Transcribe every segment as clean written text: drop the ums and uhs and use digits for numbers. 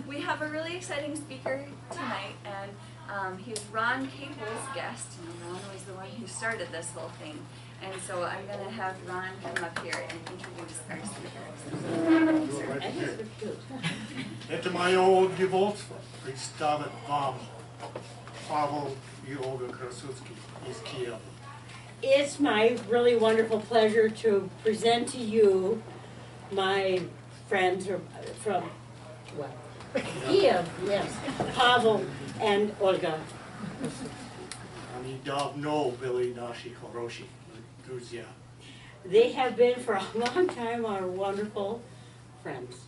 We have a really exciting speaker tonight, and he's Ron Capel's guest. Ron was the one who started this whole thing. And so I'm going to have Ron come up here and introduce our speaker. Это мое удовольствие представить вам Pavel Krasutsky из Kiev. It's my really wonderful pleasure to present to you my friends from Kiev, yes, Pavel and Olga. Они давно были наши хорошие друзья. They have been for a long time our wonderful friends.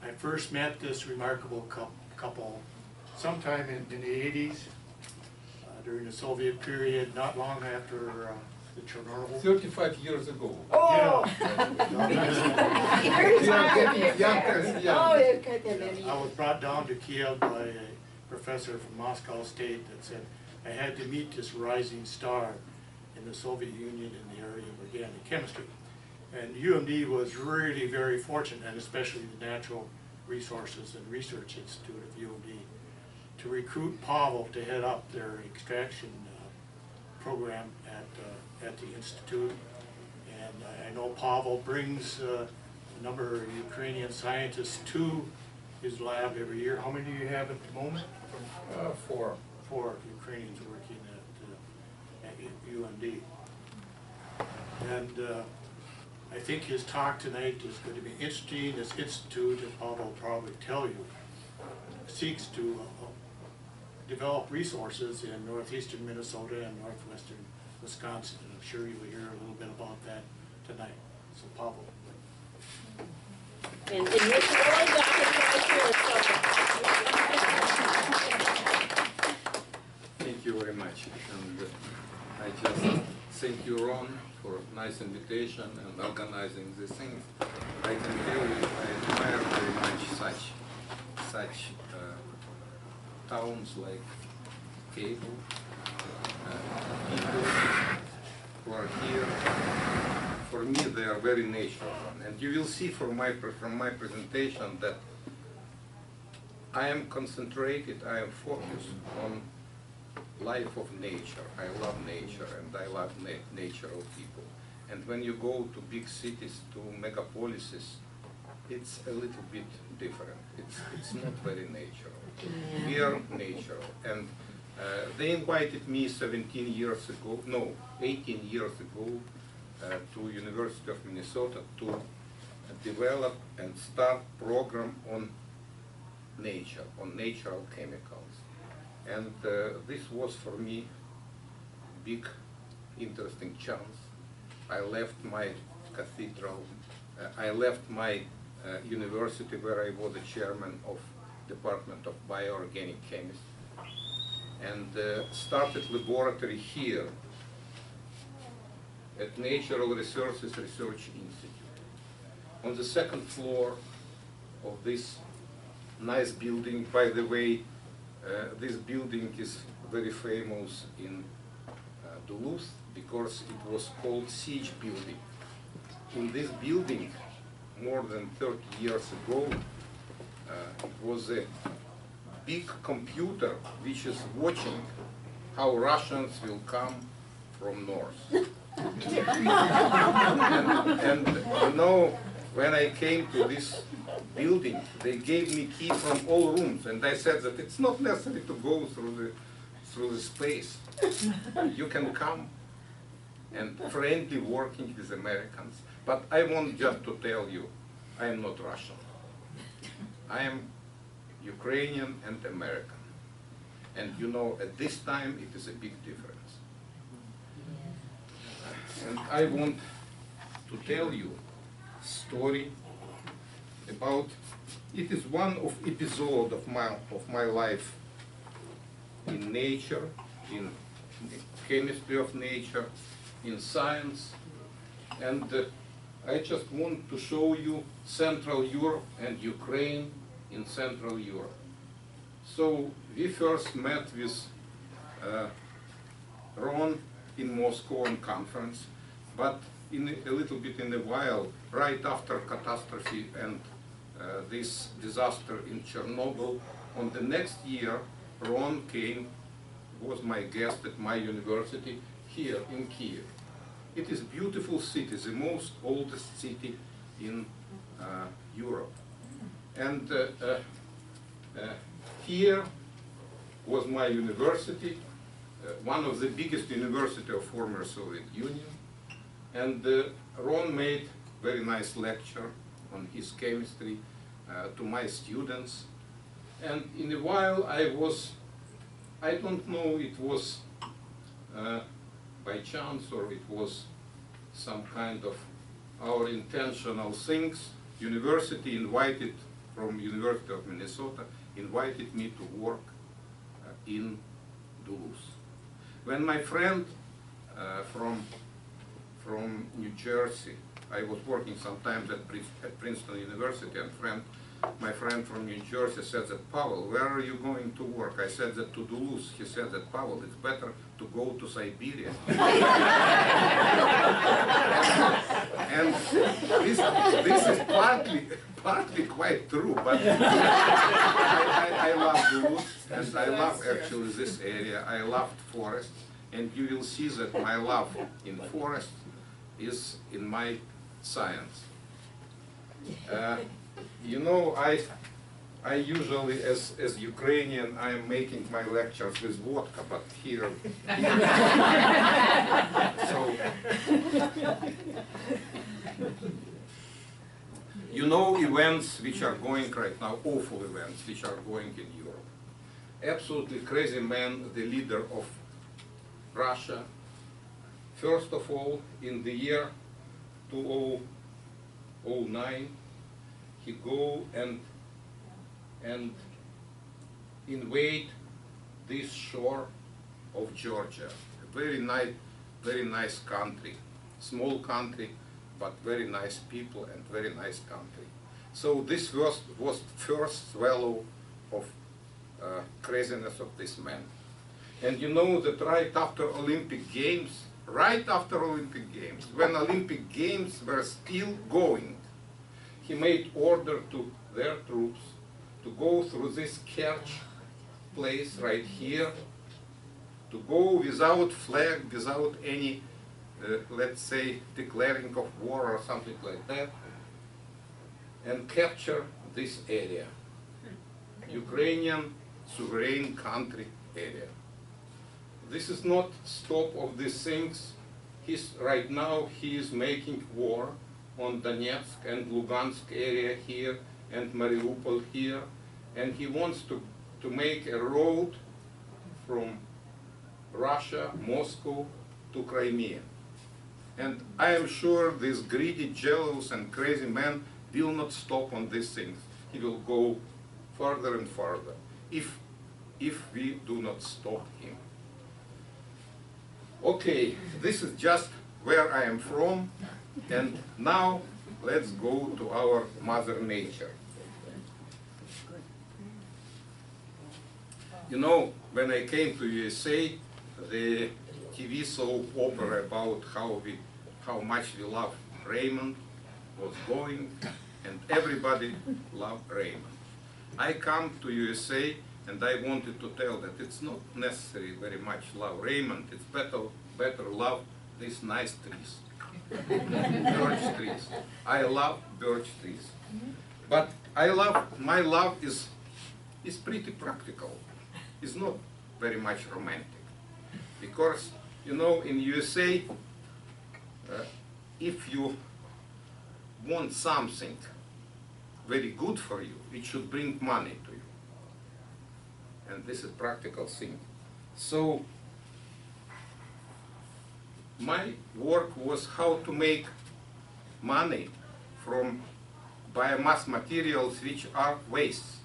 I first met this remarkable couple sometime in the 80s, during the Soviet period, not long after the Chernobyl. 35 years ago. Oh! I was brought down to Kiev by a professor from Moscow State that said I had to meet this rising star in the Soviet Union in the area of organic chemistry. And UMD was really very fortunate, and especially the Natural Resources and Research Institute of UMD, to recruit Pavel to head up their extraction program at the Institute. And I know Pavel brings a number of Ukrainian scientists to his lab every year. How many do you have at the moment? Four. 4 Ukrainians working at UMD. And I think his talk tonight is going to be interesting. This institute, as Pavel will probably tell you, seeks to develop resources in northeastern Minnesota and northwestern Wisconsin. And I'm sure you will hear a little bit about that tonight. So Pavel. And Mr. Olga Thank you very much. And I just thank you, Ron, for a nice invitation and organizing this thing. I can tell you I admire very much such towns like Cable, people who are here. For me, they are very natural. And you will see from my presentation that I am concentrated, I am focused on life of nature. I love nature and I love natural people. And when you go to big cities, to megapolises, it's a little bit different. It's not very natural. We are natural. And they invited me 18 years ago to University of Minnesota to develop and start program on nature, on natural chemicals. And this was for me big, interesting chance. I left my cathedral, I left my university where I was the chairman of Department of Bioorganic Chemistry, and started laboratory here at Natural Resources Research Institute. On the second floor of this nice building, by the way, this building is very famous in Duluth because it was called Siege Building. In this building, more than 30 years ago, it was a big computer which is watching how Russians will come from north. and you know, when I came to this building, they gave me key from all rooms, and I said that it's not necessary to go through the space. You can come and friendly working with Americans. But I want just to tell you, I am not Russian. I am Ukrainian and American. And you know, at this time, it is a big difference. And I want to tell you a story about, it is one of episode of my life in nature, in chemistry of nature, in science. And I just want to show you Central Europe and Ukraine in Central Europe. So we first met with Ron in Moscow on conference, but in a little bit in a while, right after catastrophe and this disaster in Chernobyl. On the next year, Ron came, was my guest at my university here in Kiev. It is a beautiful city, the most oldest city in Europe. And here was my university, one of the biggest universities of former Soviet Union. And Ron made very nice lecture on his chemistry to my students. And in a while I don't know, it was by chance or it was some kind of our intentional things. University invited, from University of Minnesota, invited me to work in Duluth. When my friend from New Jersey, I was working sometimes at Princeton University, and my friend from New Jersey said that, Pavel, where are you going to work? I said that to Duluth. He said that, Pavel, it's better to go to Siberia. And this is partly quite true, but I love Duluth, and I love actually this area. I loved forests, and you will see that my love in forest is in my science. You know, I usually, as Ukrainian, I am making my lectures with vodka, but here, so, you know, events which are going right now, awful events which are going in Europe. Absolutely crazy man, the leader of Russia. First of all, in the year 2009, he go and invade this shore of Georgia. A very nice country, small country, but very nice people and very nice country. So this was first swallow of craziness of this man. And you know that right after Olympic Games, when Olympic Games were still going, he made order to their troops to go through this Kerch place right here, to go without flag, without any, let's say, declaring of war or something like that, and capture this area, Ukrainian sovereign country area. This is not stop of these things. Right now he is making war on Donetsk and Lugansk area here and Mariupol here, and he wants to make a road from Russia, Moscow to Crimea. And I am sure this greedy, jealous and crazy man will not stop on these things. He will go further and further if we do not stop him. Okay, this is just where I am from, and now let's go to our Mother Nature. You know, when I came to USA, the TV soap opera about how much we love Raymond was going, and everybody loved Raymond. I come to USA and I wanted to tell that it's not necessary very much love Raymond, it's better love these nice trees. Birch trees. I love birch trees. But my love is pretty practical. It's not very much romantic. Because, you know, in USA, if you want something very good for you, it should bring money to you. And this is practical thing. So my work was how to make money from biomass materials which are wastes,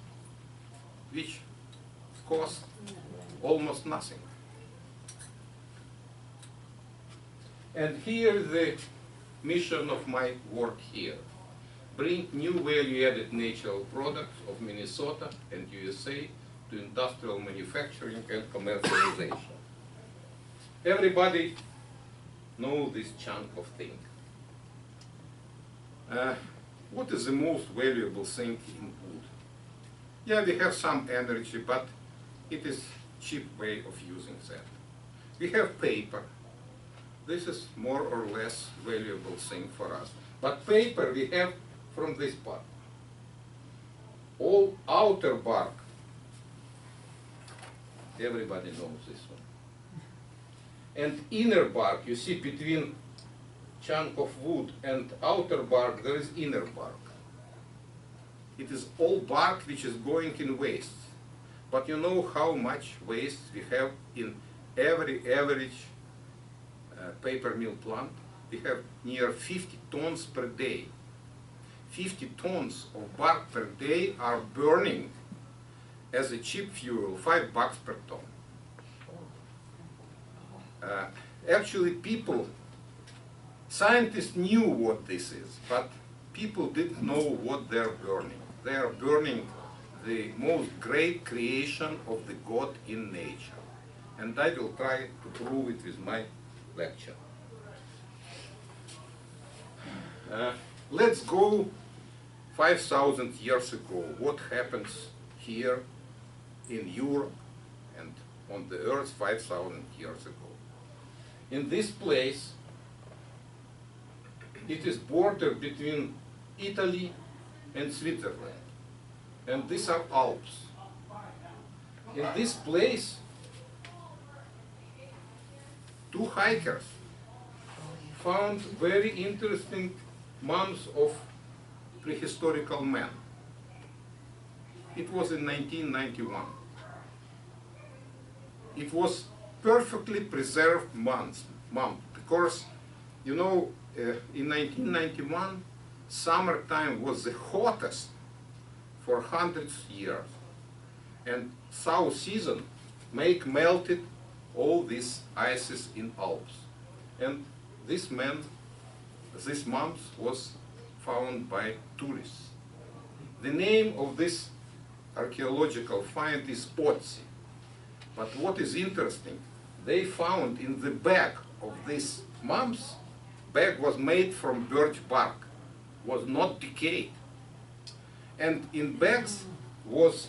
which cost almost nothing. And here is the mission of my work here. Bring new value-added natural products of Minnesota and USA to industrial manufacturing and commercialization. Everybody knows this chunk of thing. what is the most valuable thing in wood? Yeah, we have some energy, but it is cheap way of using that. We have paper. This is more or less valuable thing for us. But paper we have from this part. All outer bark, everybody knows this one. And inner bark, you see between chunk of wood and outer bark, there is inner bark. It is all bark which is going in waste. But you know how much waste we have in every average paper mill plant? We have near 50 tons per day. 50 tons of bark per day are burning as a cheap fuel, $5 per ton. Actually, scientists knew what this is, but people didn't know what they're burning. They are burning the most great creation of the God in nature. And I will try to prove it with my lecture. Let's go 5,000 years ago. What happens here in Europe and on the earth 5,000 years ago? In this place, it is border between Italy and Switzerland. And these are Alps. In this place, two hikers found very interesting mounds of prehistorical man. It was in 1991. It was perfectly preserved mound because, you know, in 1991, summertime was the hottest for hundreds of years. And south season melted all these ices in Alps. And this mound was found by tourists. The name of this archaeological find is Otzi. But what is interesting, they found in the back of this mumps, bag was made from birch bark, was not decayed. And in bags was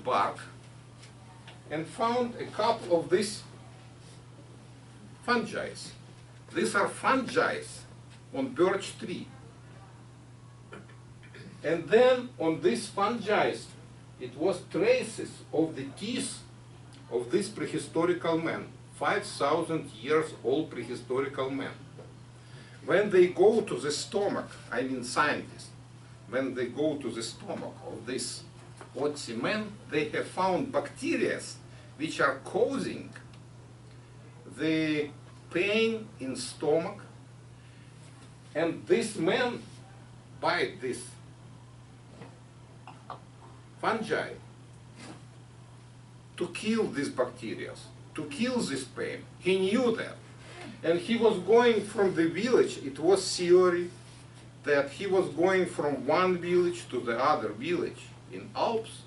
bark, and found a couple of these fungi. These are fungi on birch tree. And then on these fungi, it was traces of the teeth of this prehistorical man, 5,000 years old prehistorical man. When they go to the stomach, I mean scientists, when they go to the stomach of this Otzi man, they have found bacteria which are causing the pain in stomach, and this man bite this fungi to kill these bacteria, to kill this pain. He knew that. And he was going from the village. It was theory that he was going from one village to the other village in Alps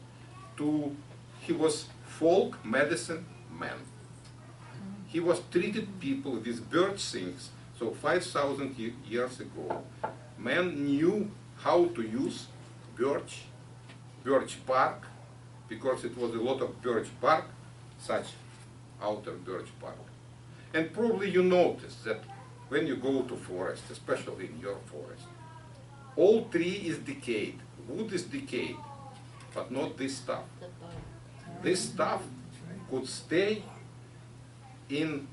he was folk medicine man. He was treated people with birch things. So 5,000 years ago, man knew how to use birch bark, because it was a lot of birch bark, such outer birch bark. And probably you notice that when you go to forest, especially in your forest, all tree is decayed, wood is decayed, but not this stuff. This stuff could stay in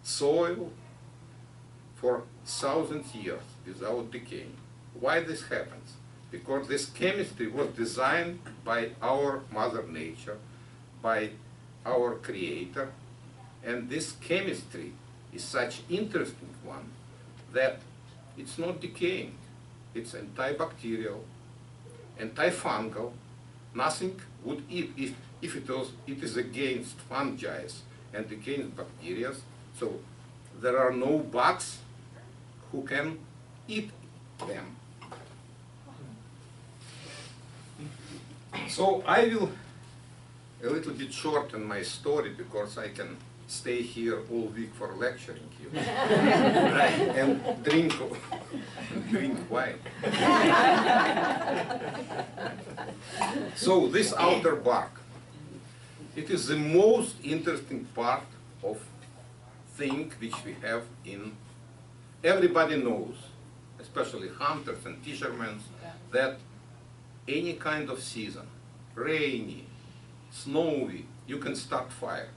soil for thousands of years without decaying. Why this happens? Because this chemistry was designed by our Mother Nature, by our Creator, and this chemistry is such interesting one that it's not decaying. It's antibacterial, antifungal. Nothing would eat if it is against fungi and against bacteria. So there are no bugs who can eat them. So I will a little bit shorten my story because I can stay here all week for lecturing you, right? And drink wine. So this outer bark, it is the most interesting part of thing which we have in. Everybody knows, especially hunters and fishermen, that any kind of season, rainy, snowy, you can start fire.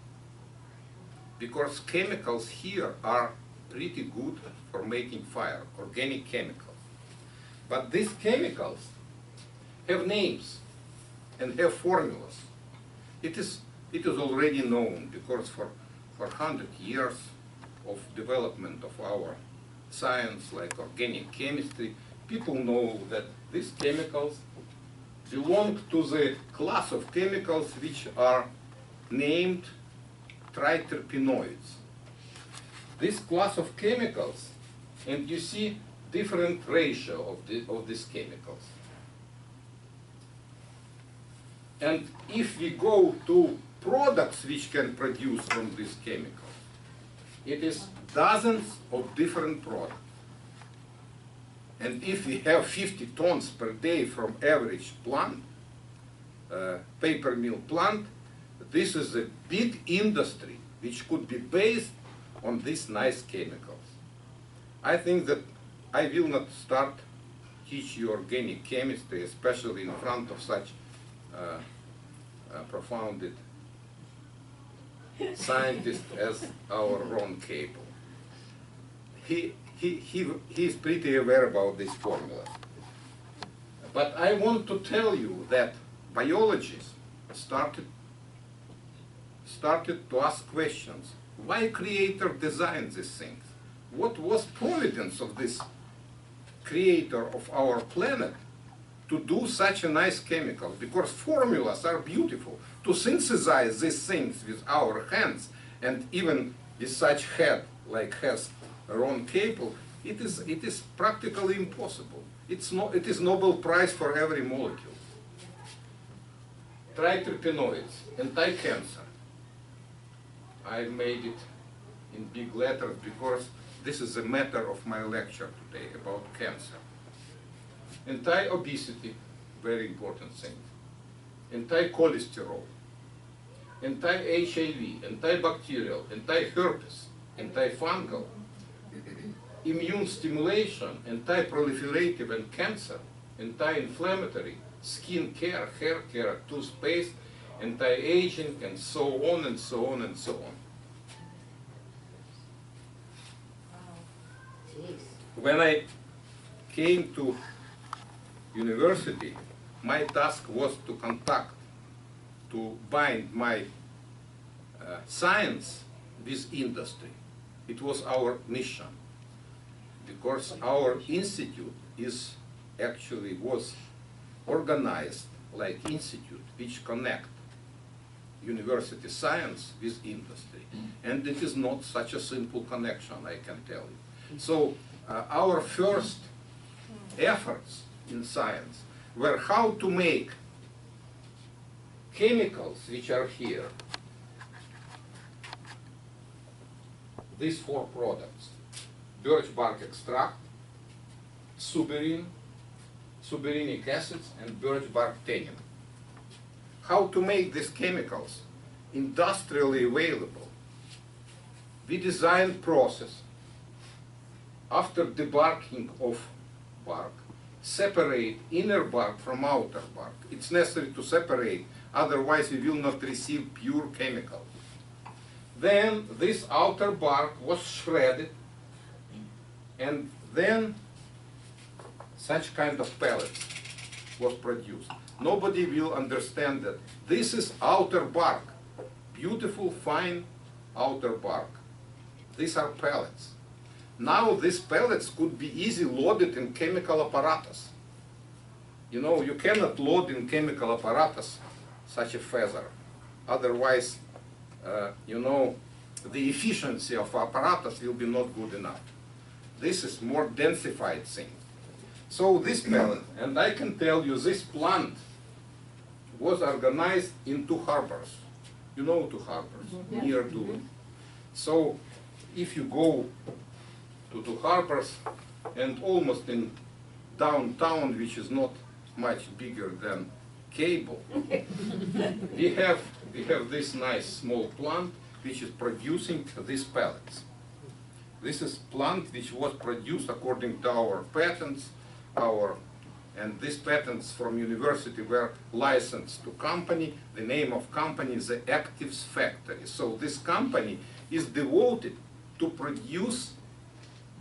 Because chemicals here are pretty good for making fire, organic chemicals. But these chemicals have names and have formulas. It is already known because for 100 years of development of our science, like organic chemistry, people know that these chemicals belong to the class of chemicals which are named triterpenoids. This class of chemicals, and you see different ratio of these chemicals. And if we go to products which can produce from these chemicals, it is dozens of different products. And if we have 50 tons per day from average plant, paper mill plant, this is a big industry which could be based on these nice chemicals. I think that I will not start teach you organic chemistry, especially in front of such profound scientist as our Ron Cable. He is pretty aware about this formula. But I want to tell you that biologists started to ask questions. Why creator designed these things? What was providence of this creator of our planet to do such a nice chemical? Because formulas are beautiful. To synthesize these things with our hands, and even with such head like has Ron Cable, it is practically impossible. It is Nobel Prize for every molecule. Triterpenoids, anti-cancer. I made it in big letters because this is the matter of my lecture today about cancer. Anti-obesity, very important thing. Anti-cholesterol, anti-HIV, antibacterial, anti-herpes, anti-fungal, immune stimulation, anti-proliferative and cancer, anti-inflammatory, skin care, hair care, toothpaste, anti-aging, and so on and so on and so on. When I came to university, my task was to bind my science with industry. It was our mission, because our institute was organized like institute which connect university science with industry. And it is not such a simple connection, I can tell you. So our first efforts in science were how to make chemicals which are here, these 4 products: birch bark extract, suberin, suberinic acids, and birch bark tannin. How to make these chemicals industrially available. We designed process. After debarking of bark, separate inner bark from outer bark. It's necessary to separate, otherwise we will not receive pure chemical. Then this outer bark was shredded, and then such kind of pellets was produced. Nobody will understand that this is outer bark, beautiful fine outer bark. These are pellets. Now these pellets could be easily loaded in chemical apparatus. You know, you cannot load in chemical apparatus such a feather. Otherwise, you know, the efficiency of apparatus will be not good enough. This is more densified thing. So this pellet, and I can tell you this plant was organized in 2 harbors. You know 2 harbors, near Duluth. So if you go to Harper's and almost in downtown, which is not much bigger than Cable, we have this nice small plant which is producing these pellets. This is plant which was produced according to our patents, and these patents from university were licensed to company. The name of company is the Actives Factory. So this company is devoted to produce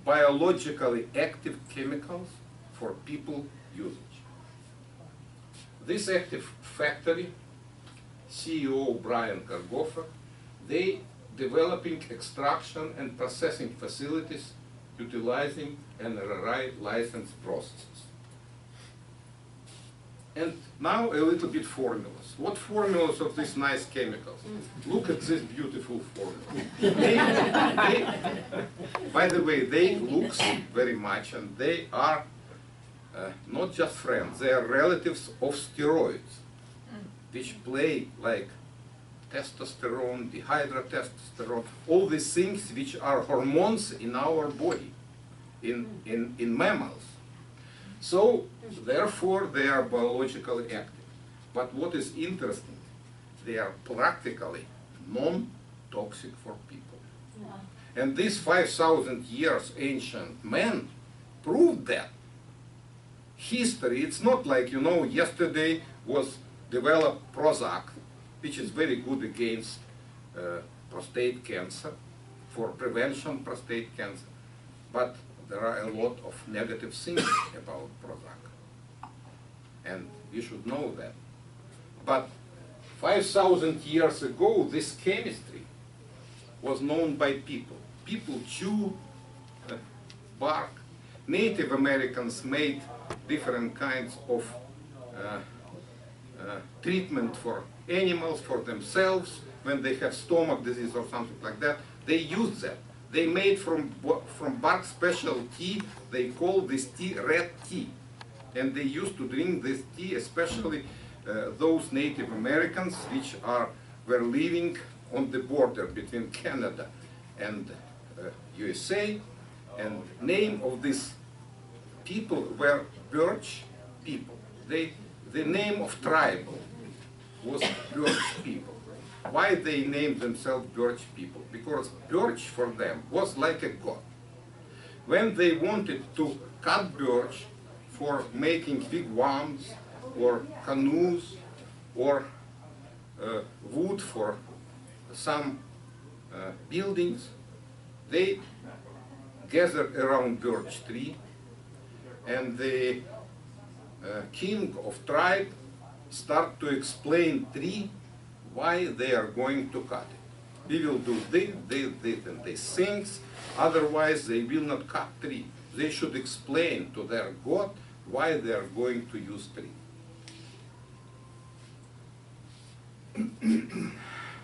biologically active chemicals for people usage. This Active Factory, CEO Brian Kargoffer, they developing extraction and processing facilities utilizing NRI licensed processes. And now a little bit formulas. What formulas of these nice chemicals? Look at this beautiful formula. By the way, they look very much, and they are not just friends, they are relatives of steroids, which play like testosterone, dihydrotestosterone, all these things which are hormones in our body, in mammals. So, therefore, they are biologically active. But what is interesting, they are practically non-toxic for people. Yeah. And these 5,000 years ancient men proved that. History, it's not like, you know, yesterday was developed Prozac, which is very good against prostate cancer, for prevention prostate cancer. But there are a lot of negative things about Prozac. And you should know that. But 5,000 years ago, this chemistry was known by people. People chew bark. Native Americans made different kinds of treatment for animals, for themselves, when they have stomach disease or something like that. They use that. They made from bark special tea. They call this tea red tea. And they used to drink this tea, especially those Native Americans which were living on the border between Canada and USA. And name of these people were Birch people. The name of tribe was Birch people. Why they named themselves Birch people? Because birch for them was like a god. When they wanted to cut birch for making wigwams or canoes or wood for some buildings, they gathered around birch tree, and the king of tribe start to explain tree why they are going to cut it. We will do this, and these things, otherwise they will not cut tree. They should explain to their god why they are going to use tree.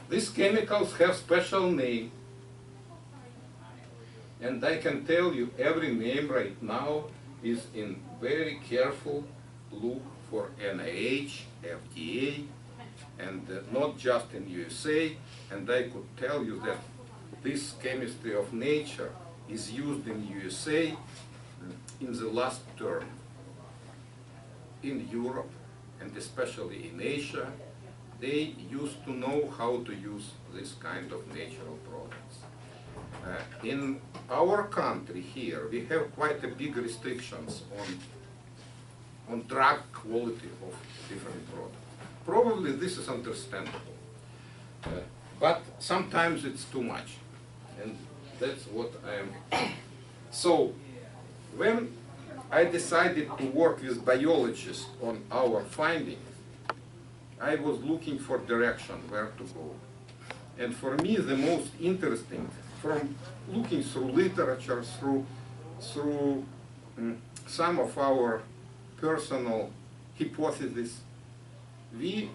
These chemicals have special name, and I can tell you every name right now is in very careful look for NIH, FDA, and not just in USA. And I could tell you that this chemistry of nature is used in USA in the last term. In Europe, and especially in Asia, they used to know how to use this kind of natural products. In our country here, we have quite a big restrictions on drug quality of different products. Probably this is understandable, but sometimes it's too much, and that's what I am. So, when I decided to work with biologists on our findings, I was looking for direction where to go. And for me, the most interesting, from looking through literature, through some of our personal hypotheses, we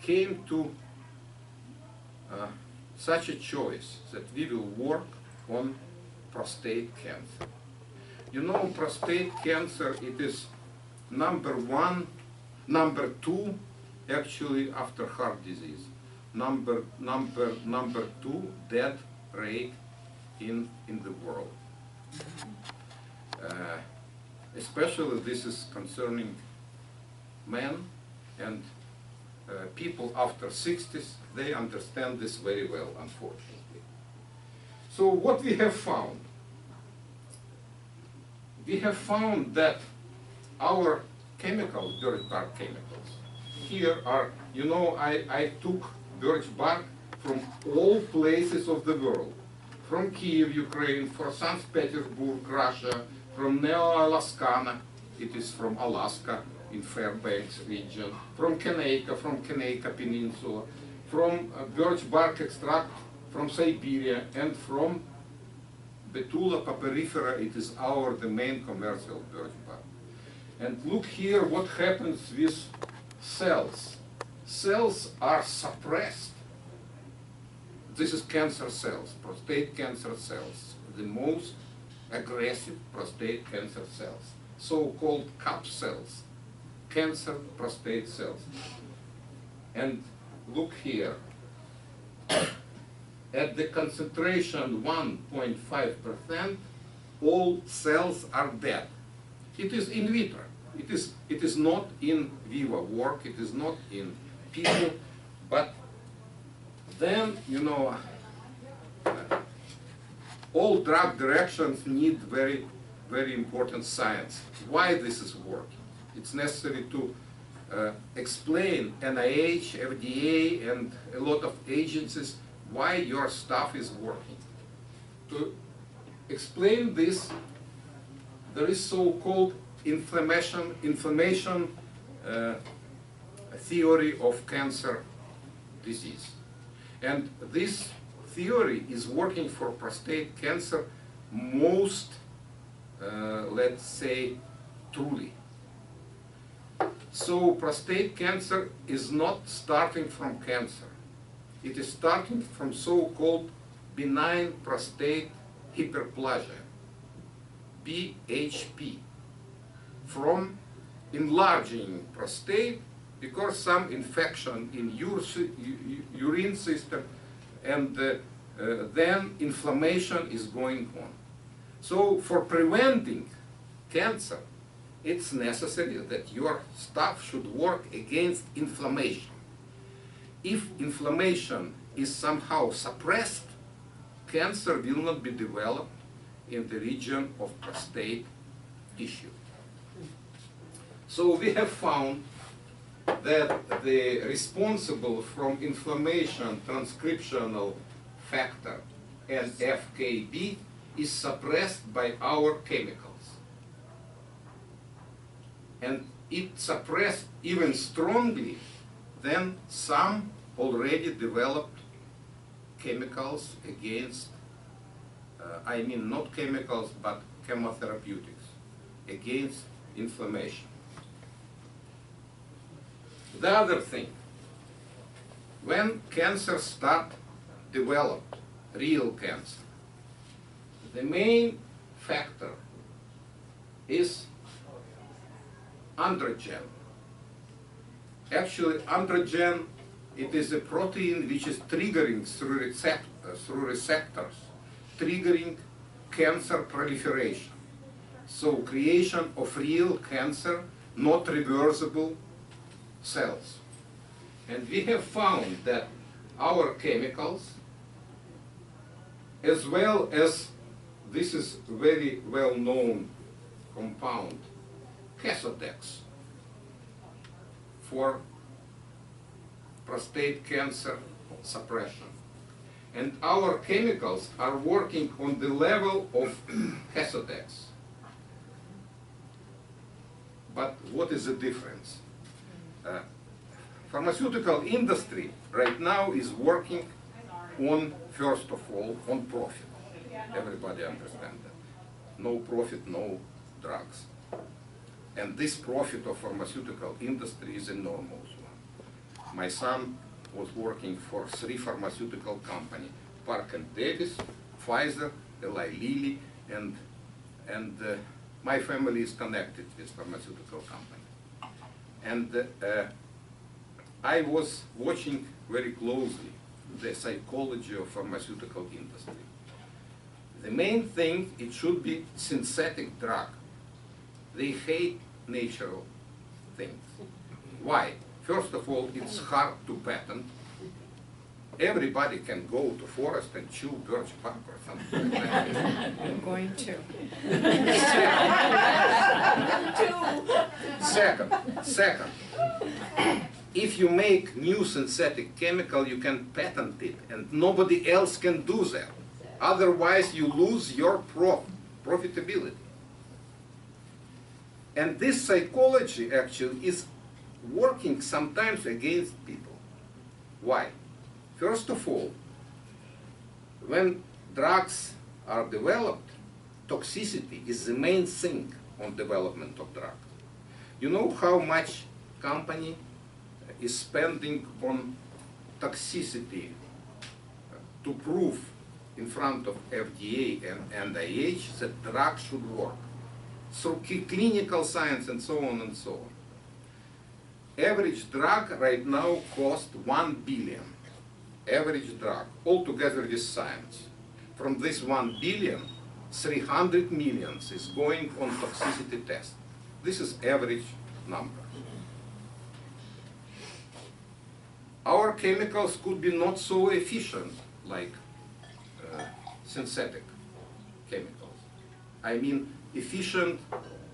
came to such a choice that we will work on prostate cancer. You know, prostate cancer, it is number two, actually, after heart disease. Number two death rate in the world. Especially this is concerning men and people after 60s. They understand this very well, unfortunately. So what we have found? We have found that our chemicals, birch bark chemicals, here are, you know, I took birch bark from all places of the world. From Kiev, Ukraine, from St. Petersburg, Russia, from Neo-Alaskana, it is from Alaska, in Fairbanks region, from Kaneka Peninsula, from birch bark extract from Siberia, and from Betula paperifera, it is the main commercial birch bark. And look here what happens with cells. Cells are suppressed. This is cancer cells, prostate cancer cells, the most aggressive prostate cancer cells, so-called CAP cells, cancer prostate cells. And look here, at the concentration 1.5%, all cells are dead. It is in vitro. It is not in vivo work, it is not in people, but then, you know, all drug directions need very, very important science. Why this is working? It's necessary to explain NIH, FDA, and a lot of agencies why your stuff is working. To explain this, there is so-called inflammation theory of cancer disease. And this theory is working for prostate cancer most, let's say, truly. So prostate cancer is not starting from cancer. It is starting from so-called benign prostate hyperplasia, BHP, from enlarging prostate because some infection in urine system, and then inflammation is going on. So for preventing cancer, it's necessary that your stuff should work against inflammation. If inflammation is somehow suppressed, cancer will not be developed in the region of prostate tissue. So we have found that the responsible from inflammation transcriptional factor NFKB is suppressed by our chemicals. And it suppressed even strongly than some already developed chemicals against, I mean not chemicals, but chemotherapeutics, against inflammation. The other thing, when cancer starts develop, real cancer, the main factor is androgen. Actually, androgen, it is a protein which is triggering through receptors, triggering cancer proliferation. So creation of real cancer, not reversible cells. And we have found that our chemicals, as well as this is very well-known compound, Casodex, for prostate cancer suppression. And our chemicals are working on the level of Casodex. But what is the difference? Pharmaceutical industry right now is working on, first of all, on profit. Everybody understands that. No profit, no drugs. And this profit of pharmaceutical industry is enormous one. My son was working for 3 pharmaceutical companies, Park and Davis, Pfizer, Eli Lilly, and my family is connected with pharmaceutical company. And I was watching very closely the psychology of pharmaceutical industry. The main thing, it should be synthetic drug. They hate natural things. Why? First of all, it's hard to patent. Everybody can go to forest and chew birch bark or something like that. I'm going to. Second, if you make new synthetic chemical, you can patent it, and nobody else can do that. Otherwise, you lose your profitability. And this psychology actually is working sometimes against people. Why? First of all, when drugs are developed, toxicity is the main thing on development of drugs. You know how much company is spending on toxicity to prove in front of FDA and NIH that drugs should work through clinical science and so on and so on. Average drug right now costs $1 billion. Average drug, altogether with science. From this 1 billion, 300 millions is going on toxicity test. This is average number. Our chemicals could be not so efficient like synthetic chemicals. I mean, efficient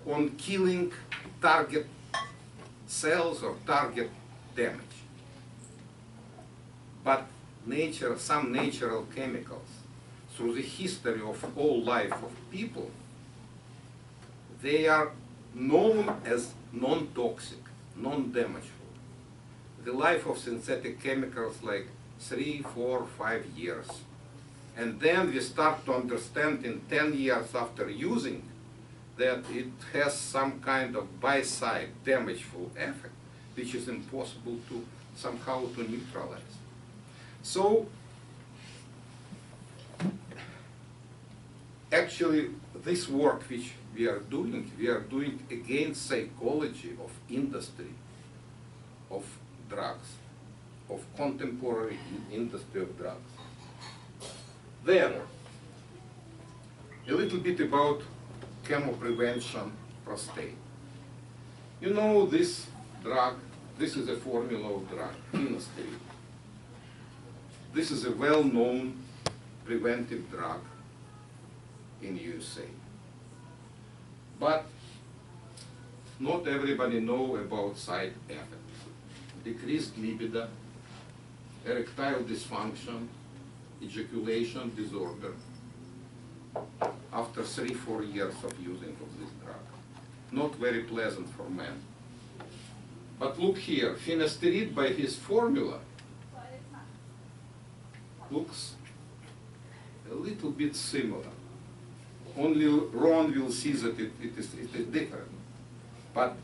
on killing target cells or target damage. But some natural chemicals, through the history of all life of people, they are known as non-toxic, non-damageful. The life of synthetic chemicals like 3, 4, 5 years. And then we start to understand in 10 years after using that it has some kind of by-side damageful effect, which is impossible to somehow to neutralize. So, actually, this work which we are doing against psychology of industry, of drugs, of contemporary industry of drugs. Then, a little bit about chemoprevention prostate. You know this drug, this is a formula of drug, finasteride. This is a well-known preventive drug in USA. But not everybody knows about side effects. Decreased libido, erectile dysfunction, ejaculation disorder after 3-4 years of using of this drug. Not very pleasant for men. But look here, finasteride by his formula looks a little bit similar. Only Ron will see that it is different. But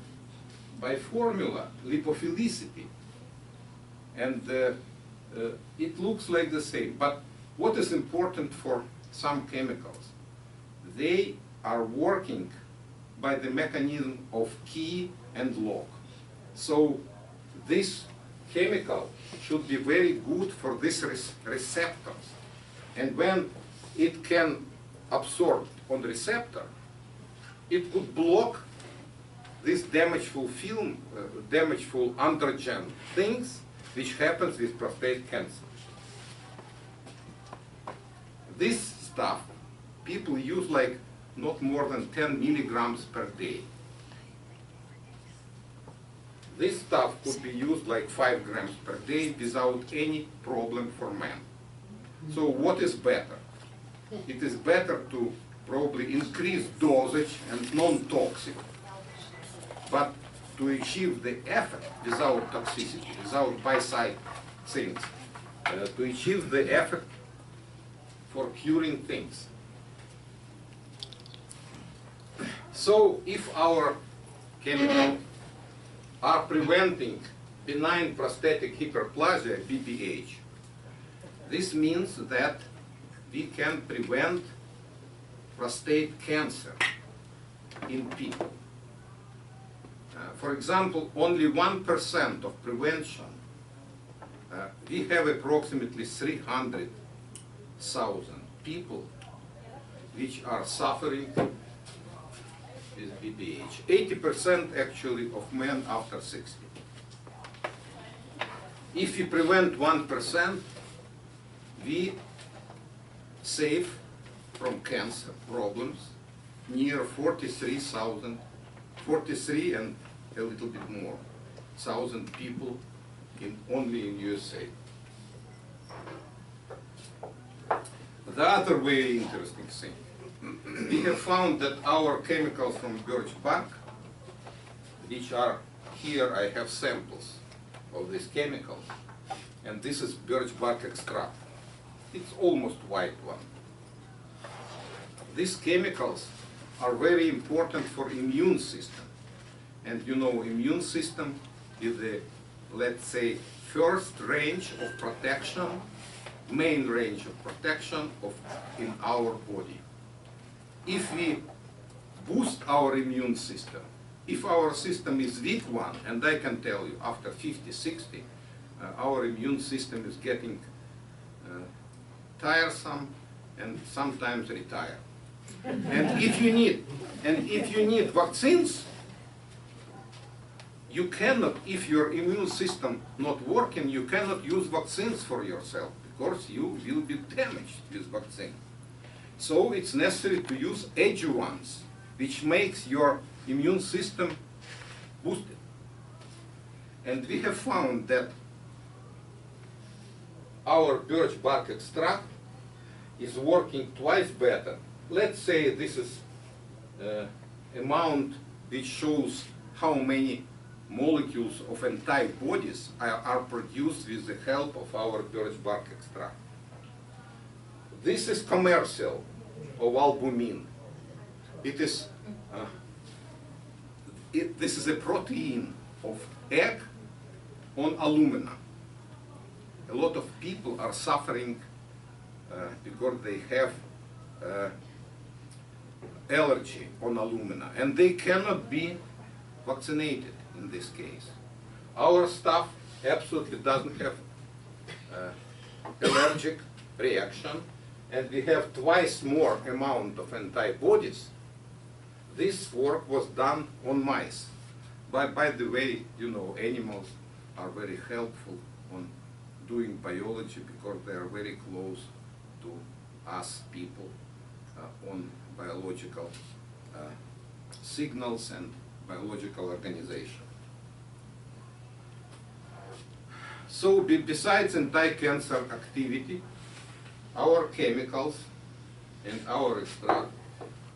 by formula, lipophilicity, and it looks like the same. But what is important for some chemicals? They are working by the mechanism of key and lock. So this chemical should be very good for these receptors. And when it can absorb on the receptor, it could block this damageful film, damageful androgen things which happens with prostate cancer. This stuff people use like not more than 10 milligrams per day. This stuff could be used like 5 grams per day without any problem for men. So what is better? It is better to probably increase dosage and non-toxic, but to achieve the effect without toxicity, without by-side things, to achieve the effect for curing things. So if our chemicals are preventing benign prostatic hyperplasia, BPH, this means that we can prevent prostate cancer in people. For example, only 1% of prevention we have approximately 300,000 people which are suffering with BPH. 80% actually of men after 60. If we prevent 1%, we save from cancer problems near 43 and a little bit more, thousand people only in USA. The other very interesting thing, we have found that our chemicals from birch bark, which are here, I have samples of these chemicals, and this is birch bark extract. It's almost white one. These chemicals are very important for immune system. And you know, immune system is the, let's say, first range of protection, main range of protection in our body. If we boost our immune system, if our system is weak one, and I can tell you after 50, 60, our immune system is getting tiresome and sometimes retire. And if you need vaccines, you cannot, if your immune system not working, you cannot use vaccines for yourself because you will be damaged with vaccine. So it's necessary to use adjuvants, which makes your immune system boosted. And we have found that our birch bark extract is working twice better. Let's say this is amount which shows how many molecules of antibodies are produced with the help of our birch bark extract. This is commercial of albumin. It is this is a protein of egg on alumina. A lot of people are suffering because they have allergy on alumina, and they cannot be vaccinated in this case. Our stuff absolutely doesn't have allergic reaction, and we have twice more amount of antibodies. This work was done on mice. By the way, you know, animals are very helpful on doing biology because they are very close to us people on biological signals and biological organization. So besides anti-cancer activity, our chemicals and our extract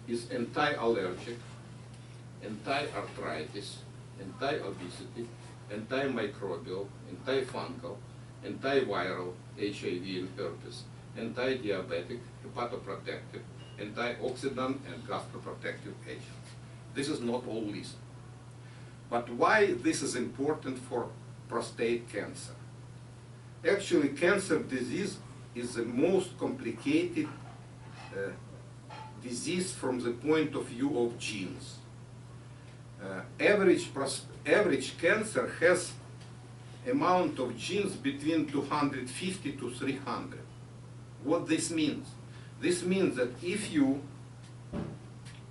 is anti-allergic, anti-arthritis, anti-obesity, antimicrobial, antifungal, antiviral, HIV and herpes, anti-diabetic, hepatoprotective, antioxidant and gastroprotective agents. This is not all list. But why this is important for prostate cancer? Actually, cancer disease is the most complicated disease from the point of view of genes. Average cancer has amount of genes between 250 to 300. What this means? This means that if you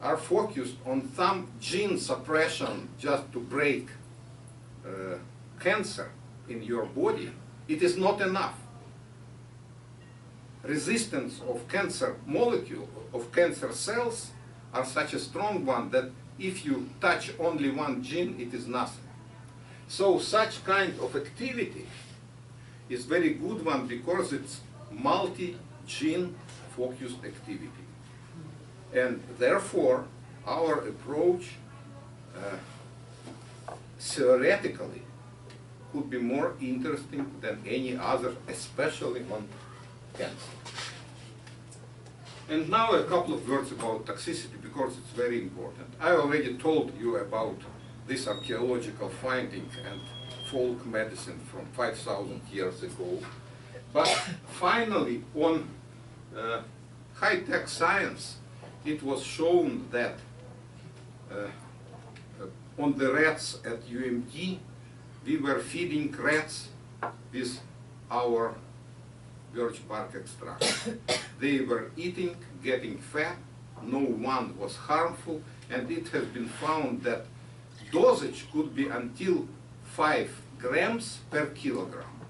are focused on some gene suppression just to break cancer in your body, it is not enough. Resistance of cancer molecule, of cancer cells, are such a strong one that if you touch only one gene, it is nothing. So such kind of activity is very good one because it's multi-gene focused activity. And therefore, our approach theoretically could be more interesting than any other, especially on cancer. And now a couple of words about toxicity because it's very important. I already told you about this archaeological finding and folk medicine from 5,000 years ago. But finally, on high-tech science, it was shown that on the rats at UMD, we were feeding rats with our birch bark extract. They were eating, getting fat, no one was harmful, and it has been found that dosage could be until 5 grams per kilogram.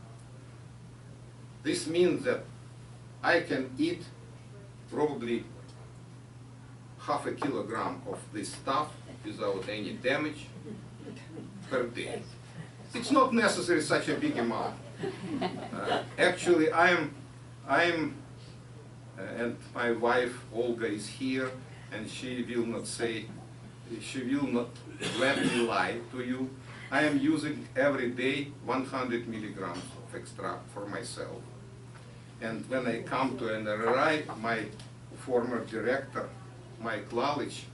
This means that I can eat probably half a kilogram of this stuff without any damage per day. It's not necessarily such a big amount. Actually, and my wife Olga is here, and she will not gladly lie to you. I am using every day 100 milligrams of extract for myself. And when I come to NRI, my former director, Mike Lalich,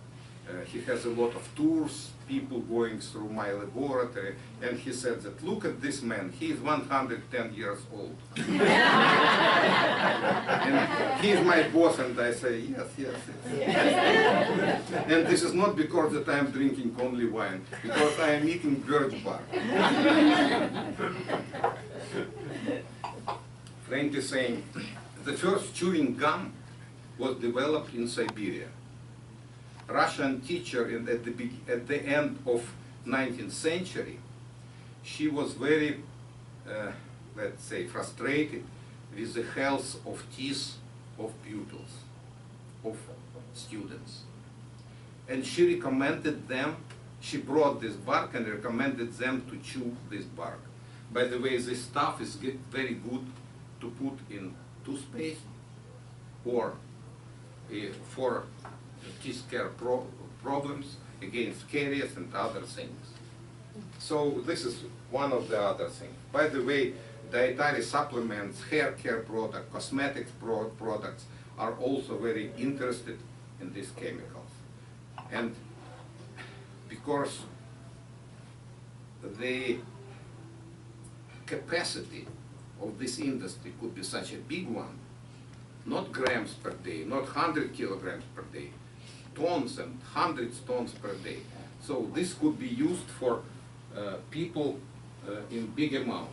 he has a lot of tours, people going through my laboratory, and he said that, look at this man, he is 110 years old. And he is my boss, and I say, yes, yes, yes. And this is not because that I am drinking only wine, because I am eating birch bark. Frankly saying, the first chewing gum was developed in Siberia. Russian teacher at the end of 19th century, she was very, let's say, frustrated with the health of teeth of pupils, of students. And she recommended them, she brought this bark and recommended them to chew this bark. By the way, this stuff is very good to put in toothpaste or for teeth care problems, against caries and other things. So this is one of the other things. By the way, dietary supplements, hair care products, cosmetics products are also very interested in these chemicals. And because the capacity of this industry could be such a big one, not grams per day, not 100 kilograms per day, tons and hundreds tons per day. So this could be used for people in big amount.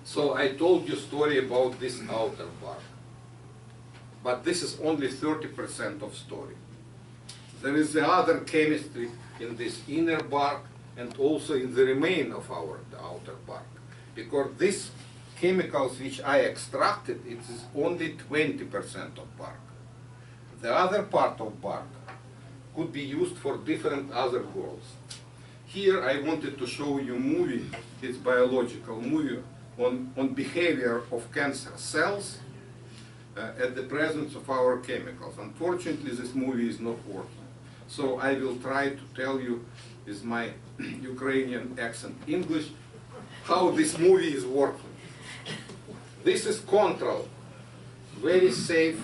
So I told you a story about this outer bark, but this is only 30% of story. There is the other chemistry in this inner bark and also in the remain of the outer bark, because these chemicals which I extracted, it is only 20% of bark. The other part of bark could be used for different other goals. Here I wanted to show you a movie, it's biological movie, on behavior of cancer cells at the presence of our chemicals. Unfortunately, this movie is not working. So I will try to tell you, with my Ukrainian accent English, how this movie is working. This is control. Very safe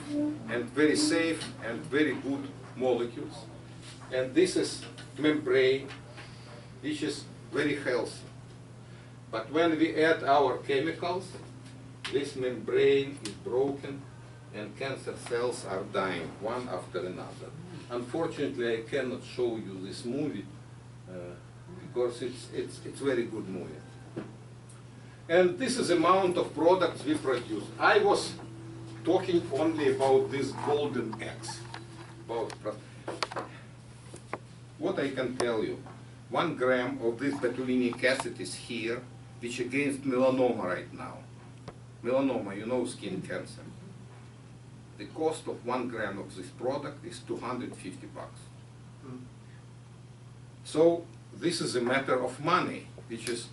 and very good molecules. And this is membrane, which is very healthy. But when we add our chemicals, this membrane is broken and cancer cells are dying one after another. Unfortunately, I cannot show you this movie because it's very good movie. And this is the amount of products we produce. I was talking only about this golden eggs. What I can tell you, 1 gram of this botulinum acid is here, which against melanoma right now. Melanoma, you know, skin cancer. The cost of 1 gram of this product is $250. So this is a matter of money, which is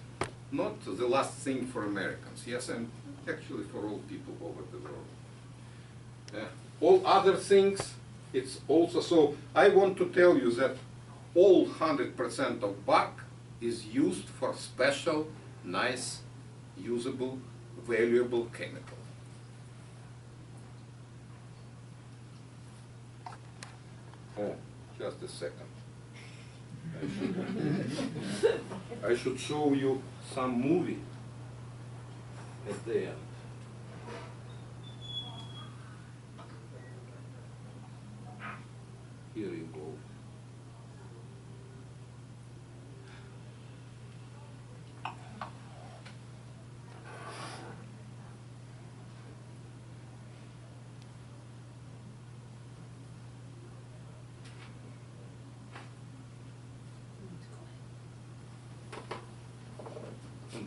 not the last thing for Americans. Yes, and actually for all people over the world. All other things, it's also, so I want to tell you that all 100% of bark is used for special, nice, usable, valuable chemicals. Oh, just a second. I should show you some movie at the end. Here you go.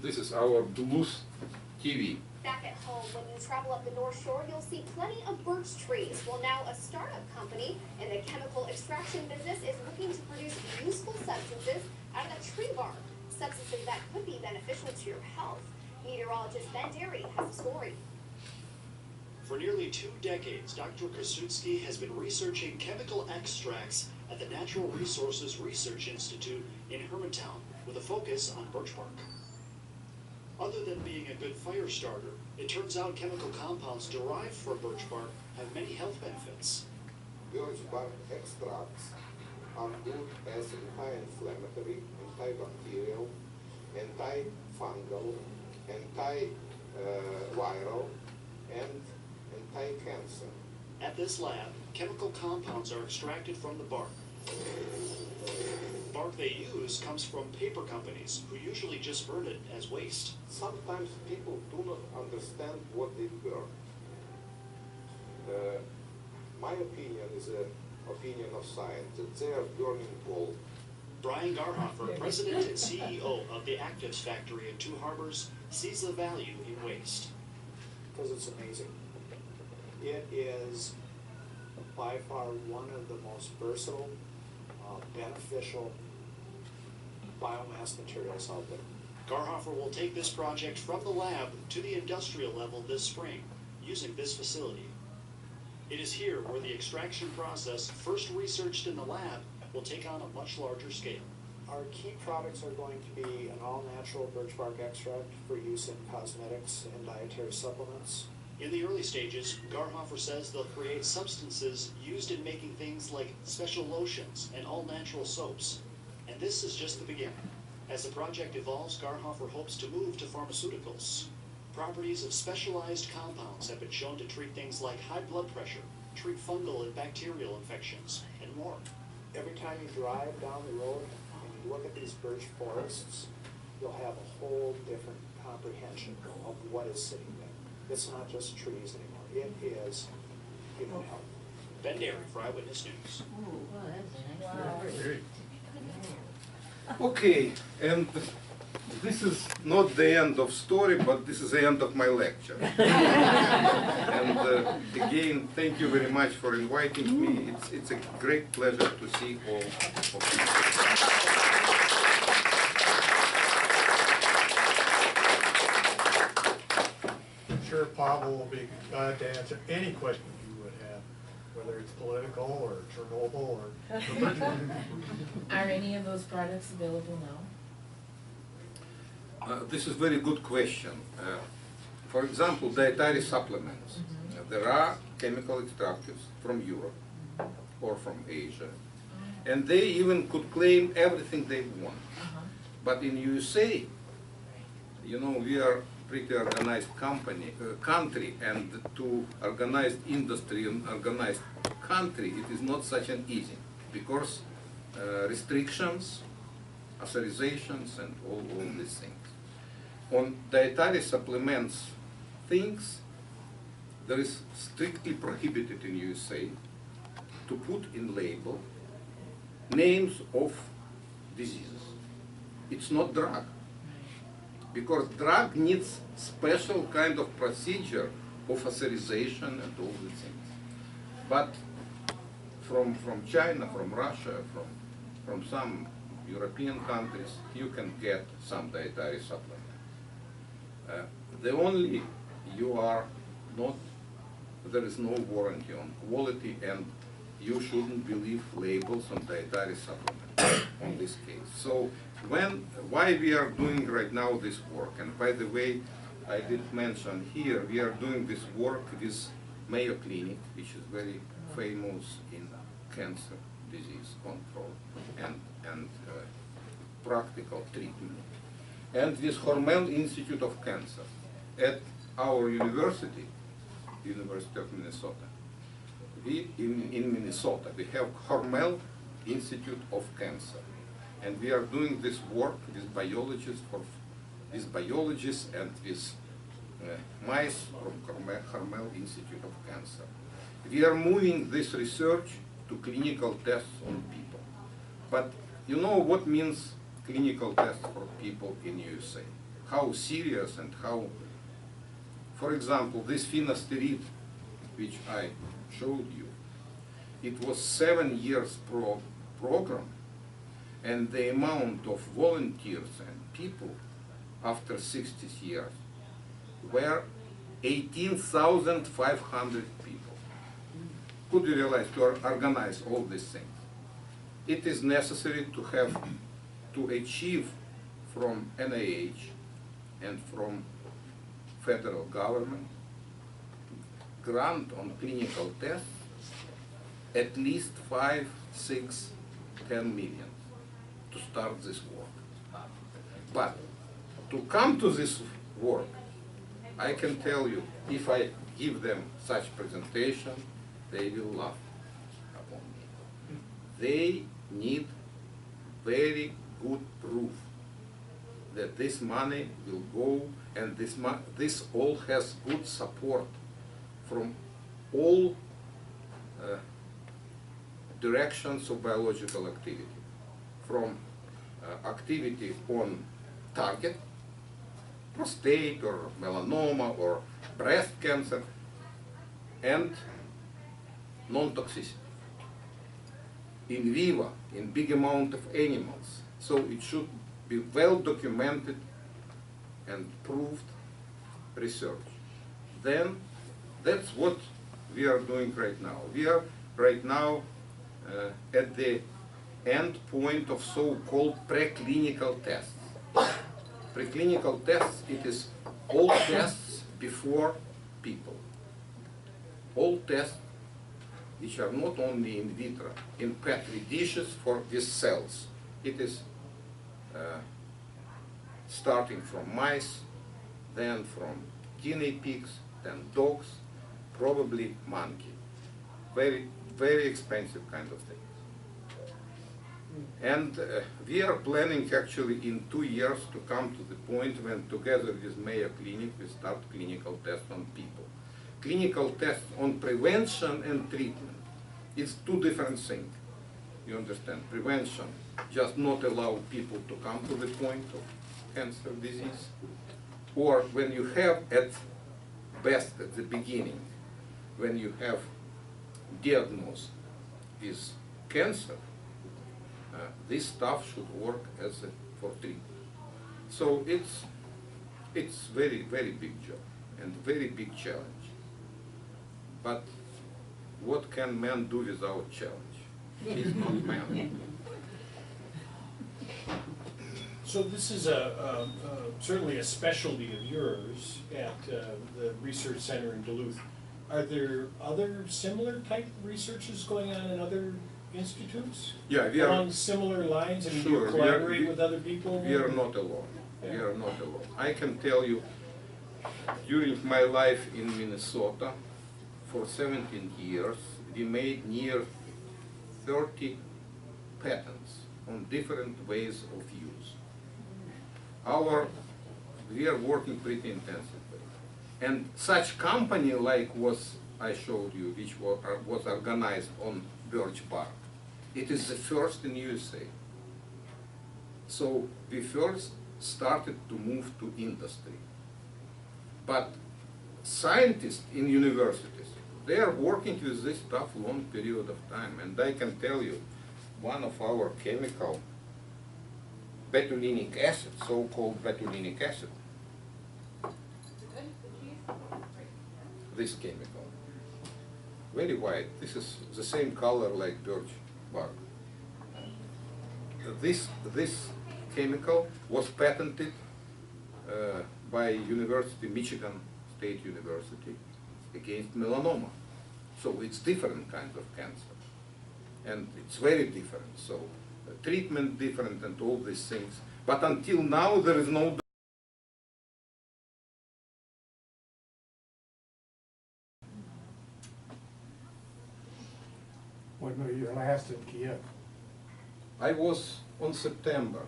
this is our Duluth TV. Back at home, when you travel up the North Shore, you'll see plenty of birch trees. Well, now a startup company in the chemical extraction business is looking to produce useful substances out of the tree bark, substances that could be beneficial to your health. Meteorologist Ben Derry has the story. For nearly 2 decades, Dr. Krasutsky has been researching chemical extracts at the Natural Resources Research Institute in Hermantown with a focus on birch bark. Other than being a good fire starter, it turns out chemical compounds derived from birch bark have many health benefits. Birch bark extracts are good as anti-inflammatory, antibacterial, antifungal, antiviral, and anti-cancer. At this lab, chemical compounds are extracted from the bark. Bark they use comes from paper companies who usually just burn it as waste. Sometimes people do not understand what they burn. My opinion is an opinion of science that they are burning gold. Brian Garhofer, president and CEO of the Actives Factory in Two Harbors, sees the value in waste. Because it's amazing. It is by far one of the most versatile, beneficial biomass materials out there. Garhofer will take this project from the lab to the industrial level this spring, using this facility. It is here where the extraction process, first researched in the lab, will take on a much larger scale. Our key products are going to be an all-natural birch bark extract for use in cosmetics and dietary supplements. In the early stages, Garhofer says they'll create substances used in making things like special lotions and all-natural soaps. And this is just the beginning. As the project evolves, Garhofer hopes to move to pharmaceuticals. Properties of specialized compounds have been shown to treat things like high blood pressure, treat fungal and bacterial infections, and more. Every time you drive down the road and you look at these birch forests, you'll have a whole different comprehension of what is sitting there. It's not just trees anymore. It is human health. Ben Derry for Eyewitness News. Okay, and this is not the end of story, but this is the end of my lecture. And again, thank you very much for inviting me. It's a great pleasure to see all of you. I'm sure Pavel will be glad to answer any question you would have, whether it's political or Chernobyl or. Are any of those products available now? This is a very good question. For example, dietary supplements. There are chemical extractives from Europe or from Asia, and they even could claim everything they want. But in USA, you know, we are pretty organized country, and to organized industry and organized country, it is not such an easy, because restrictions, authorizations, and all these things. On dietary supplements things, there is strictly prohibited in USA to put in label names of diseases. It's not drug, because drug needs special kind of procedure of authorization and all these things. But from China, from Russia, from some European countries, you can get some dietary supplements. The only you are not, there is no warranty on quality, and you shouldn't believe labels on dietary supplements on this case. So why we are doing right now this work, and by the way, I did mention here, we are doing this work with Mayo Clinic, which is very famous in cancer disease control and practical treatment, and with Hormel Institute of Cancer at our university, University of Minnesota. In Minnesota, we have Hormel Institute of Cancer, and we are doing this work with biologists and with mice from Hormel Institute of Cancer. We are moving this research to clinical tests on people. But you know what means clinical tests for people in USA? how serious and how, for example, this finasteride, which I showed you, it was 7 years program, and the amount of volunteers and people after 60 years were 18,500 people. Could you realize to organize all these things? It is necessary to have, to achieve from NIH and from federal government grant on clinical tests at least 5, 6, 10 million to start this work. But to come to this work, I can tell you, if I give them such presentation, they will laugh upon me. They need very good proof that this money will go, and this all has good support from all directions of biological activity, from activity on target, prostate or melanoma or breast cancer, and non-toxicity. In vivo, in big amount of animals. So it should be well documented and proved research. Then that's what we are doing right now. We are right now at the end point of so-called preclinical tests. Preclinical tests, it is all tests before people. All tests which are not only in vitro, in petri dishes for these cells. It is starting from mice, then from guinea pigs, then dogs, probably monkey. Very, very expensive kind of thing. And we are planning actually in 2 years to come to the point when together with Mayo Clinic we start clinical tests on people. Clinical tests on prevention and treatment. It's two different things. You understand? Prevention, just not allow people to come to the point of cancer disease. Or when you have at best at the beginning, when you have diagnosed with cancer, this stuff should work as for treatment. So it's very, very big job and very big challenge. But what can man do without challenge? He's not man. So this is certainly a specialty of yours at the Research Center in Duluth. Are there other similar type researches going on in other institutes? Yeah, we are along similar lines, and sure, you collaborate with other people? We are not alone. Yeah. We are not alone. I can tell you, during my life in Minnesota, for 17 years, we made near 30 patents on different ways of use. We are working pretty intensively. And such company like I showed you, which was organized on Birch bark, it is the first in USA. So we first started to move to industry. But scientists in universities, they are working with this stuff long period of time. And I can tell you, one of our chemical, betulinic acid, so-called betulinic acid, this chemical, very white. This is the same color like birch bark. This chemical was patented by Michigan State University against melanoma. So it's different kinds of cancer. And it's very different. So treatment different and all these things. But until now there is no When were you last in Kiev? I was on September,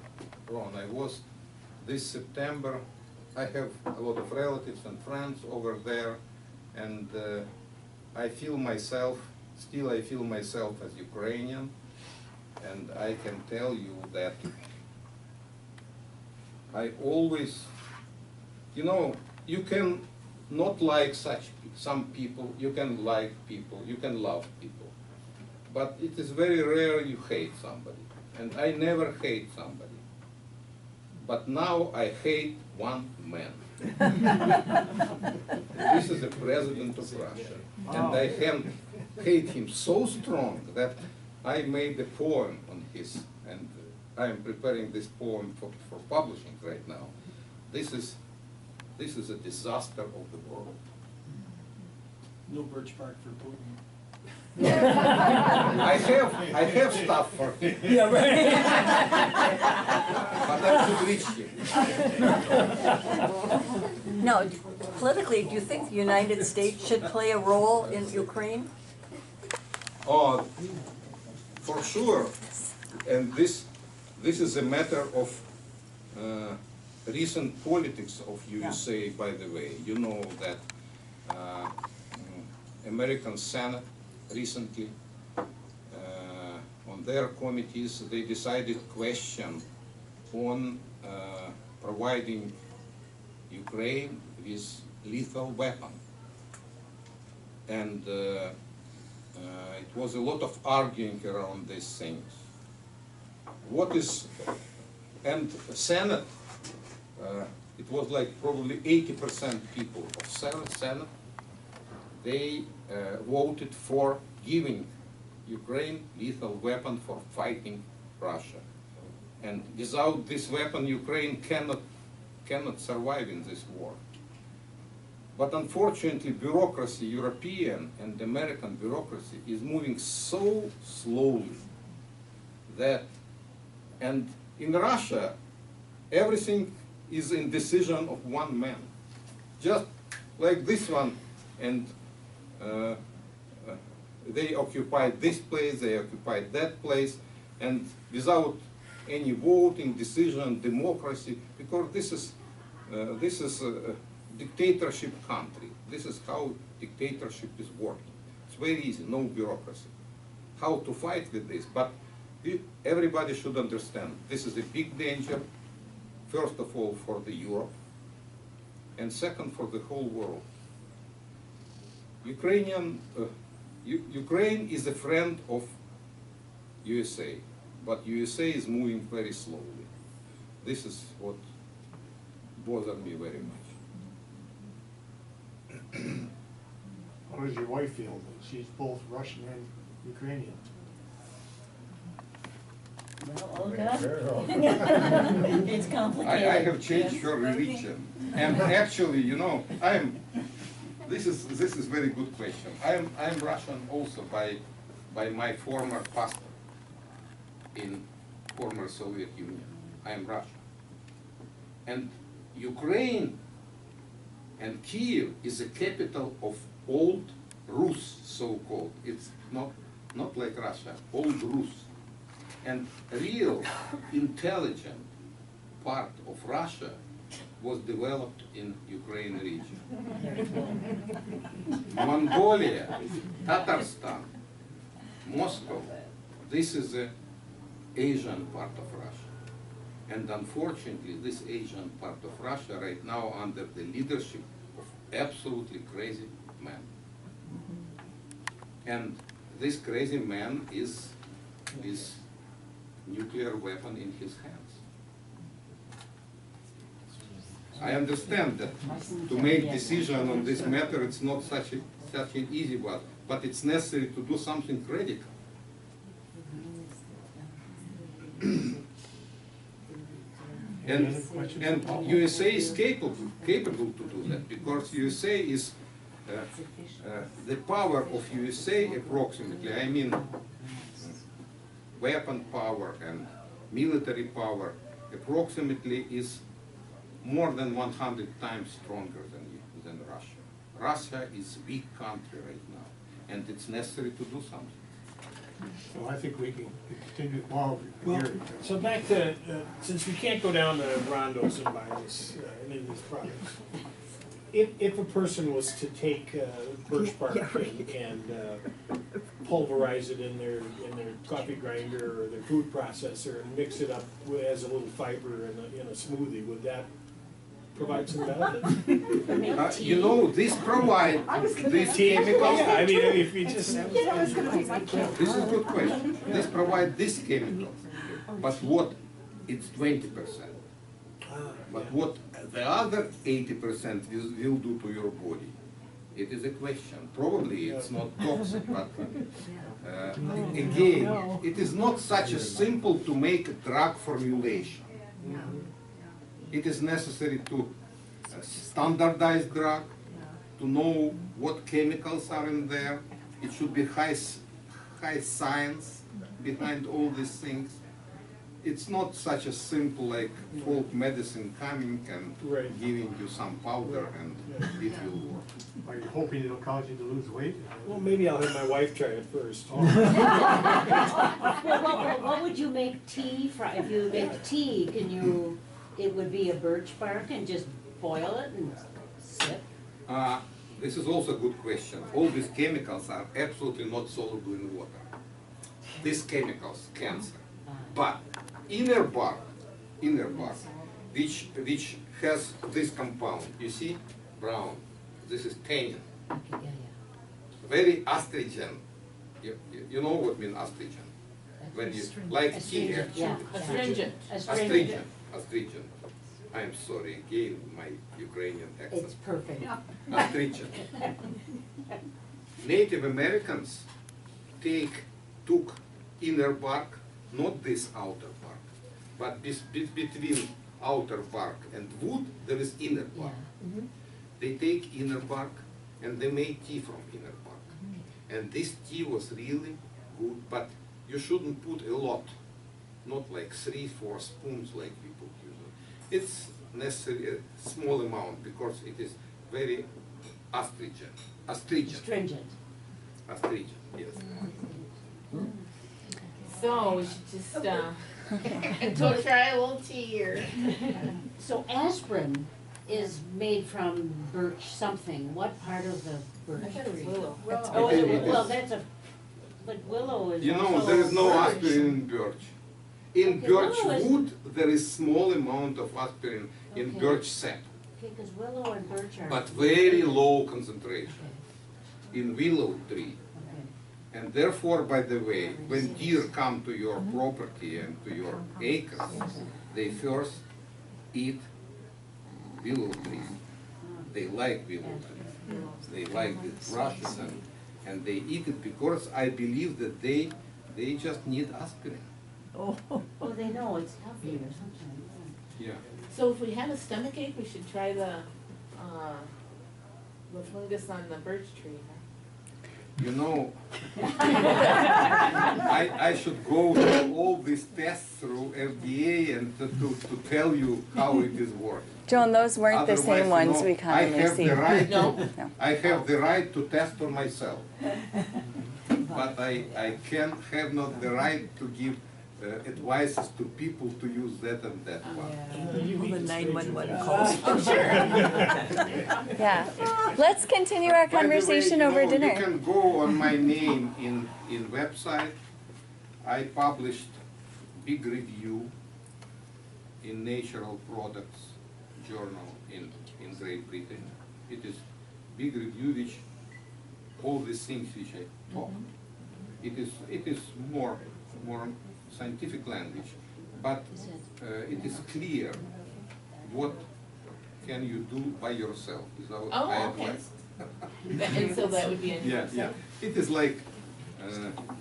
Ron. I was this September. I have a lot of relatives and friends over there, and I feel myself, still I feel myself as Ukrainian, and I can tell you that I always you know, you can not like some people, you can like people, you can love people. But it is very rare you hate somebody. And I never hate somebody. But now I hate one man. This is the president of Russia. And I hate him so strong that I made a poem on his, and I am preparing this poem for publishing right now. This is a disaster of the world. No Birch Park for Putin. I have stuff for him. Yeah, right. But I should reach him. No, politically, do you think the United States should play a role in Ukraine? Oh, for sure. And this is a matter of recent politics of USA, by the way. You know that American Senate recently, on their committees, they decided question on providing Ukraine with lethal weapon. And it was a lot of arguing around these things. And Senate, it was like probably 80% people of Senate, they voted for giving Ukraine lethal weapon for fighting Russia. And without this weapon, Ukraine cannot survive in this war. But unfortunately, bureaucracy, European and American bureaucracy, is moving so slowly that, and in Russia, everything is in decision of one man. Just like this one, and they occupied this place, they occupied that place, and without any voting, decision, democracy, because this is a dictatorship country. This is how dictatorship is working. It's very easy, no bureaucracy. How to fight with this? But everybody should understand this is a big danger, first of all for the Europe, and second for the whole world. Ukraine is a friend of USA, but USA is moving very slowly. This is what bothers me very much. How does your wife feel? She's both Russian and Ukrainian. Well, okay. It's complicated. I have changed her religion, and actually, you know, this is very good question. I'm Russian also by my former pastor in former Soviet Union. I am Russian, and Ukraine and Kiev is the capital of old Rus, so-called. It's not like Russia, old Rus. And real intelligent part of Russia was developed in Ukraine region. Mongolia, Tatarstan, Moscow, this is the Asian part of Russia. And unfortunately, this Asian part of Russia right now under the leadership of absolutely crazy man. And this crazy man is nuclear weapon in his hands. I understand that to make decision on this matter, it's not such an easy one, but it's necessary to do something critical. And USA is capable to do that, because USA is the power of USA approximately, I mean weapon power and military power approximately is more than 100 times stronger than Russia. Russia is a weak country right now, and it's necessary to do something. So I think we can continue while Well, here. so back to, since we can't go down to Rondo's and buy any of these products, if a person was to take Birch bark and pulverize it in their coffee grinder or their food processor and mix it up as a little fiber in a smoothie, would that provide some benefits? You know, this provide these chemicals. Yeah, I mean, if you just. This is a good question. This provide these chemicals, but what? It's 20%. But what the other 80% will do to your body? It is a question. Probably it's not toxic, but again, it is not such a simple to make a drug formulation. It is necessary to standardize drug, to know what chemicals are in there. It should be high science behind all these things. It's not such a simple like folk medicine coming and giving you some powder and it will work. Are you hoping it'll cause you to lose weight? Well, maybe I'll have my wife try it first. Well, what would you make tea from? If you make tea, it would be a birch bark and just boil it and sip? This is also a good question. All these chemicals are absolutely not soluble in water. These chemicals, cancer. But inner bark, which has this compound, you see, brown. This is tannin. Very astringent. You know what means astringent? When you like tea, actually. Astringent. Astringent. I'm sorry, again, my Ukrainian accent. It's perfect. Astringent. Native Americans took inner bark, not this outer bark, but between outer bark and wood, there is inner bark. They take inner bark and they make tea from inner bark. And this tea was really good, but you shouldn't put a lot, not like 3-4 spoons like people use. It's necessary a small amount because it is very astringent. Astringent, yes. So we should just go try a little tea here. So aspirin is made from birch something. What part of the birch tree? Willow. Oh, is it, well, but willow is You know, also there is no birch. aspirin in birch. In Okay, birch willow is- wood, there is small amount of aspirin in Okay. birch sap, Okay, because willow and birch are. but very low concentration in willow tree. Okay. And therefore, by the way, when deer come to your property and to your acres, they first eat willow trees. They like willow trees. They like the brushes and they eat it because I believe that they just need aspirin. Oh, they know it's healthy or something. Yeah. So if we have a stomachache, we should try the fungus on the birch tree, huh? You know, I should go through all these tests through FDA and to tell you how it is working. Joan, those weren't the same Otherwise, ones we I commonly have see. the right No. No. I have the right to test on myself. But I have not the right to give advices to people to use that and that one. All the 911 calls. Yeah. Let's continue our By the way, conversation you over know, dinner. You can go on my name in website. I published big review in Natural Products Journal in Great Britain. It is big review which all these things which I talk. It is more scientific language, but it is clear what can you do by yourself without my advice. And so that would be a Yeah, yeah. It is like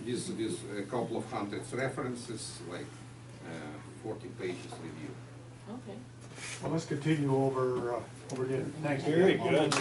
with a couple of hundreds references, like 40 pages review. Okay. Well, let's continue over dinner. Thanks. Very good.